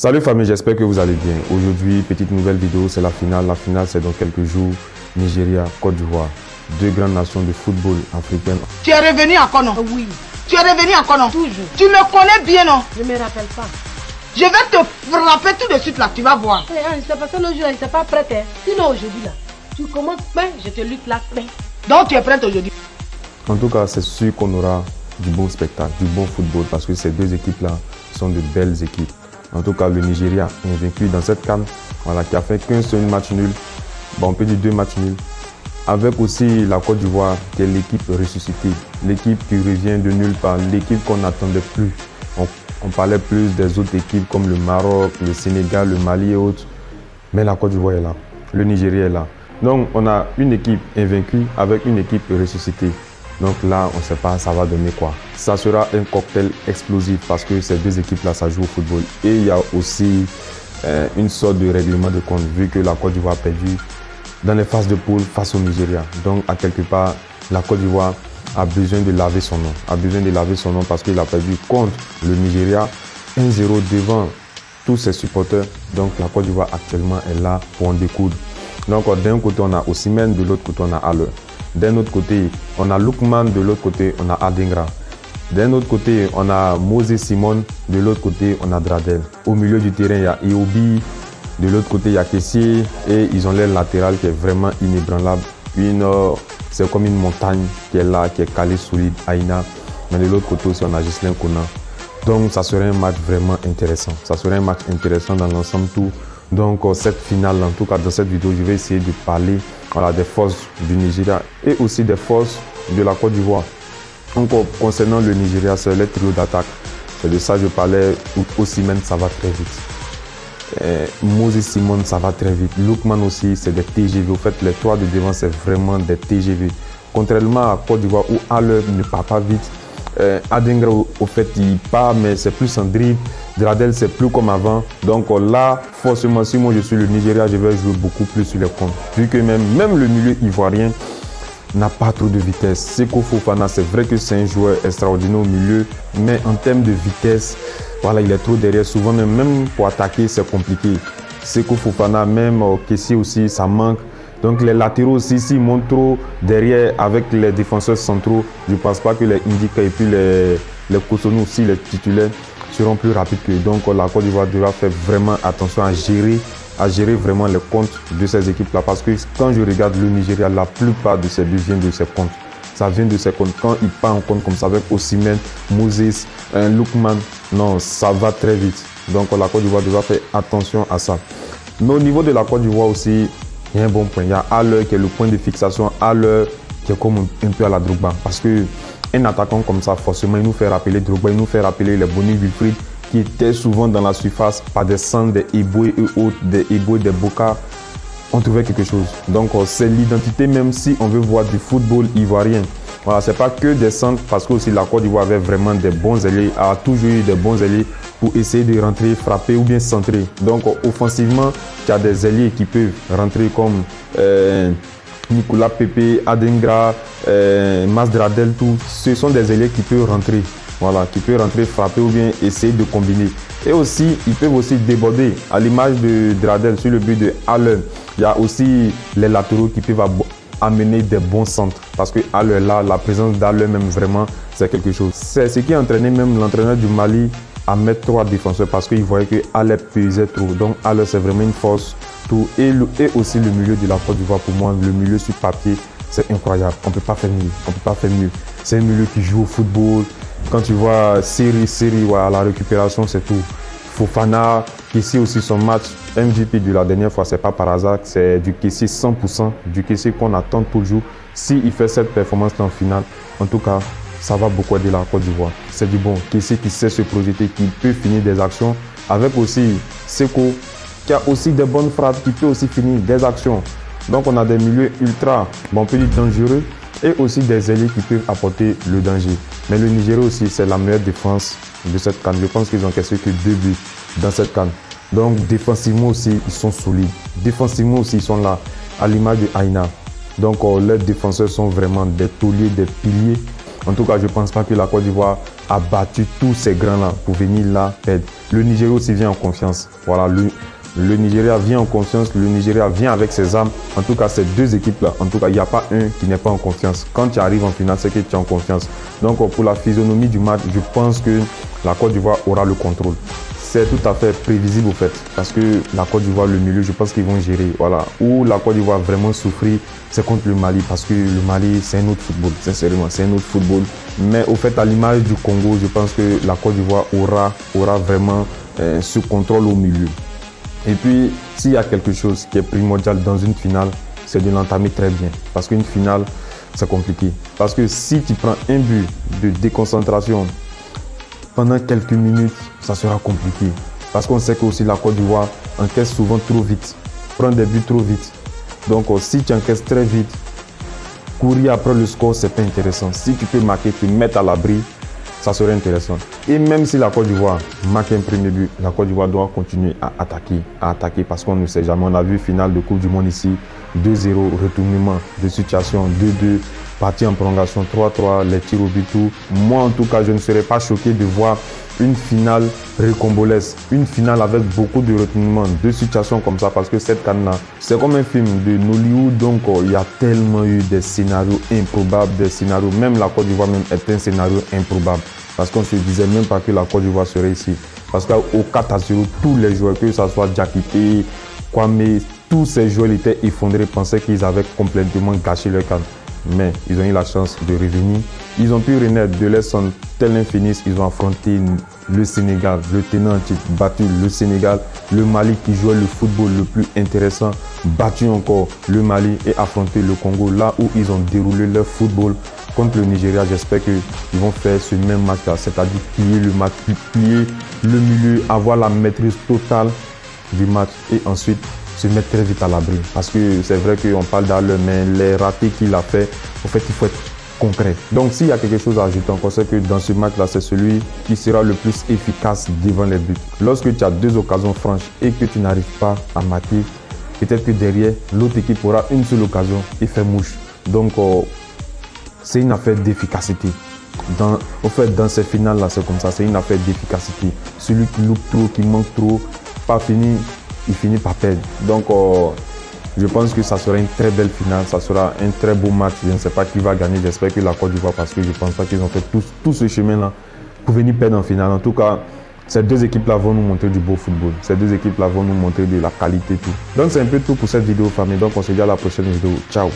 Salut famille, j'espère que vous allez bien. Aujourd'hui, petite nouvelle vidéo, c'est la finale. La finale, c'est dans quelques jours. Nigeria, Côte d'Ivoire, deux grandes nations de football africaines. Tu es revenu encore non? Oui. Tu es revenu encore non? Toujours. Tu me connais bien non? Je ne me rappelle pas. Je vais te frapper tout de suite là, tu vas voir. C'est parce que l'autre jour, il n'était pas prêt. Hein. Sinon aujourd'hui là, tu commences bien, je te lutte là. Donc tu es prête aujourd'hui? En tout cas, c'est sûr qu'on aura du bon spectacle, du bon football parce que ces deux équipes-là sont de belles équipes. En tout cas, le Nigeria est vaincu dans cette CAN, voilà, qui a fait qu'un seul match nul. Bon, on peut dire 2 matchs nuls. Avec aussi la Côte d'Ivoire, qui est l'équipe ressuscitée, l'équipe qui revient de nulle part, l'équipe qu'on n'attendait plus. On parlait plus des autres équipes comme le Maroc, le Sénégal, le Mali et autres. Mais la Côte d'Ivoire est là, le Nigeria est là. Donc, on a une équipe invaincue avec une équipe ressuscitée. Donc là, on ne sait pas ça va donner quoi. Ça sera un cocktail explosif parce que ces deux équipes-là, ça joue au football. Et il y a aussi une sorte de règlement de compte vu que la Côte d'Ivoire a perdu dans les phases de poule face au Nigeria. Donc, à quelque part, la Côte d'Ivoire a besoin de laver son nom. A besoin de laver son nom parce qu'il a perdu contre le Nigeria 1-0 devant tous ses supporters. Donc, la Côte d'Ivoire actuellement est là pour en découdre. Donc, d'un côté, on a Osimhen, de l'autre côté, on a Haller. D'un autre côté, on a Lookman, de l'autre côté, on a Adingra. D'un autre côté, on a Moses Simon, de l'autre côté, on a Dradel. Au milieu du terrain, il y a Iwobi, de l'autre côté, il y a Kessié et ils ont l'air latéral qui est vraiment inébranlable. C'est comme une montagne qui est là, qui est calée solide, Aina. Mais de l'autre côté aussi, on a Ghislain Kona. Donc, ça serait un match vraiment intéressant. Ça serait un match intéressant dans l'ensemble tout. Donc, cette finale, en tout cas, dans cette vidéo, je vais essayer de parler des forces du Nigeria et aussi des forces de la Côte d'Ivoire. Donc, concernant le Nigeria, c'est le trio d'attaque. C'est de ça que je parlais. Osimhen, ça va très vite. Moses Simon, ça va très vite. Lookman aussi, c'est des TGV. Au fait, les 3 de devant, c'est vraiment des TGV. Contrairement à Côte d'Ivoire où Haller ne part pas vite. Adingra, au fait, il part, mais c'est plus en dribble. Dradel, c'est plus comme avant. Donc là, forcément, si moi je suis le Nigeria, je vais jouer beaucoup plus sur les comptes. Vu que même le milieu ivoirien n'a pas trop de vitesse. Seko Fofana, c'est vrai que c'est un joueur extraordinaire au milieu, mais en termes de vitesse, voilà, il est trop derrière. Souvent, même pour attaquer, c'est compliqué. Seko Fofana, même Kessié aussi, ça manque. Donc les latéraux aussi, s'ils montent trop derrière avec les défenseurs centraux, je ne pense pas que les Indika et puis les Cotonou aussi, les titulaires, seront plus rapides que. Donc la Côte d'Ivoire devra faire vraiment attention à gérer vraiment les comptes de ces équipes-là. Parce que quand je regarde le Nigeria, la plupart de ces buts viennent de ces comptes. Ça vient de ces comptes. Quand il part en compte comme ça avec Osimhen, Moses, Lookman, non, ça va très vite. Donc la Côte d'Ivoire devra faire attention à ça. Mais au niveau de la Côte d'Ivoire aussi, il y a un bon point. Il y a Haller qui est le point de fixation. Haller qui est comme un peu à la Drogba. Parce que un attaquant comme ça, forcément, il nous fait rappeler Drogba, il nous fait rappeler les Boni Wilfried qui étaient souvent dans la surface par des centres, des Eboué et autres, des Eboué, des Boka. On trouvait quelque chose. Donc, c'est l'identité, même si on veut voir du football ivoirien. Voilà, c'est pas que des centres, parce que aussi la Côte d'Ivoire avait vraiment des bons ailiers, a toujours eu des bons ailiers pour essayer de rentrer, frapper ou bien centrer. Donc, offensivement, il y a des ailiers qui peuvent rentrer comme Nicolas Pepe, Adingra, Masdradel, tout. Ce sont des ailiers qui peuvent rentrer. Voilà, qui peuvent rentrer, frapper ou bien essayer de combiner. Et aussi, ils peuvent aussi déborder. À l'image de Dradel sur le but de Haller, il y a aussi les latéraux qui peuvent amener des bons centres. Parce que Haller, là, la présence d'Haller même vraiment, c'est quelque chose. C'est ce qui a entraîné même l'entraîneur du Mali à mettre 3 défenseurs parce qu'il voyait que Haller pesait trop. Donc Haller, c'est vraiment une force. Tout. Et aussi le milieu de la Côte d'Ivoire, pour moi, le milieu sur papier, c'est incroyable. On ne peut pas faire mieux. On peut pas faire mieux. C'est un milieu qui joue au football. Quand tu vois série, ouais, à la récupération, c'est tout. Fofana, Kessié aussi son match MVP de la dernière fois, c'est pas par hasard, c'est du Kessié 100%, du Kessié qu'on attend toujours. S'il fait cette performance en finale, en tout cas, ça va beaucoup aider la Côte d'Ivoire. C'est du bon. Kessié qui sait se projeter, qui peut finir des actions. Avec aussi Seko, qui a aussi des bonnes frappes, qui peut aussi finir des actions. Donc on a des milieux ultra, on peut dire dangereux, et aussi des ailiers qui peuvent apporter le danger. Mais le Nigeria aussi, c'est la meilleure défense de cette CAN. Je pense qu'ils ont cassé que 2 buts dans cette CAN. Donc défensivement aussi, ils sont solides. Défensivement aussi, ils sont là, à l'image de Aina. Donc leurs défenseurs sont vraiment des tauliers, des piliers. En tout cas, je ne pense pas que la Côte d'Ivoire a battu tous ces grands-là pour venir là perdre. Le Nigeria aussi vient en confiance. Voilà, le Nigeria vient en confiance, le Nigeria vient avec ses armes. En tout cas, ces deux équipes-là, en tout cas, il n'y a pas un qui n'est pas en confiance. Quand tu arrives en finale, c'est que tu es en confiance. Donc, pour la physionomie du match, je pense que la Côte d'Ivoire aura le contrôle. C'est tout à fait prévisible au fait, parce que la Côte d'Ivoire, le milieu, je pense qu'ils vont gérer. Voilà. Où la Côte d'Ivoire vraiment souffrir, c'est contre le Mali, parce que le Mali, c'est un autre football, sincèrement, c'est un autre football. Mais au fait, à l'image du Congo, je pense que la Côte d'Ivoire aura vraiment ce contrôle au milieu. Et puis, s'il y a quelque chose qui est primordial dans une finale, c'est de l'entamer très bien. Parce qu'une finale, c'est compliqué. Parce que si tu prends un but de déconcentration pendant quelques minutes, ça sera compliqué. Parce qu'on sait que aussi la Côte d'Ivoire encaisse souvent trop vite, prend des buts trop vite. Donc, si tu encaisses très vite, courir après le score, c'est pas intéressant. Si tu peux marquer, te mettre à l'abri, ça serait intéressant. Et même si la Côte d'Ivoire marque un premier but, la Côte d'Ivoire doit continuer à attaquer parce qu'on ne sait jamais. On a vu finale de Coupe du Monde ici, 2-0, retournement de situation, 2-2, partie en prolongation, 3-3, les tirs au but, tout. Moi, en tout cas, je ne serais pas choqué de voir une finale recongolaise, une finale avec beaucoup de retournements, de situations comme ça, parce que cette CAN-là, c'est comme un film de Nollywood, donc il y a tellement eu des scénarios improbables, des scénarios, même la Côte d'Ivoire même est un scénario improbable, parce qu'on ne se disait même pas que la Côte d'Ivoire serait ici, parce qu'au 4-0, tous les joueurs, que ce soit Diakité, Kwame, tous ces joueurs étaient effondrés, pensaient qu'ils avaient complètement gâché leur CAN. Mais ils ont eu la chance de revenir. Ils ont pu renaître de leur son tel infini. Ils ont affronté le Sénégal, le tenant en titre, battu le Sénégal, le Mali qui jouait le football le plus intéressant, battu encore le Mali et affronté le Congo, là où ils ont déroulé leur football contre le Nigeria. J'espère qu'ils vont faire ce même match-là, c'est-à-dire plier le match, plier le milieu, avoir la maîtrise totale du match et ensuite se mettre très vite à l'abri. Parce que c'est vrai qu'on parle d'Allen, mais les ratés qu'il a fait, en fait, il faut être concret. Donc, s'il y a quelque chose à ajouter encore, c'est que dans ce match-là, c'est celui qui sera le plus efficace devant les buts. Lorsque tu as deux occasions franches et que tu n'arrives pas à marquer, peut-être que derrière, l'autre équipe aura une seule occasion et fait mouche. Donc, c'est une affaire d'efficacité. En fait, dans ces finales-là, c'est comme ça, c'est une affaire d'efficacité. Celui qui loupe trop, qui manque trop, pas fini, il finit par perdre. Donc, je pense que ça sera une très belle finale, ça sera un très beau match. Je ne sais pas qui va gagner, j'espère que la Côte d'Ivoire, parce que je ne pense pas qu'ils ont fait tout ce chemin-là pour venir perdre en finale. En tout cas, ces deux équipes-là vont nous montrer du beau football. Ces deux équipes-là vont nous montrer de la qualité, tout. Donc, c'est un peu tout pour cette vidéo, famille. Donc, on se dit à la prochaine vidéo. Ciao!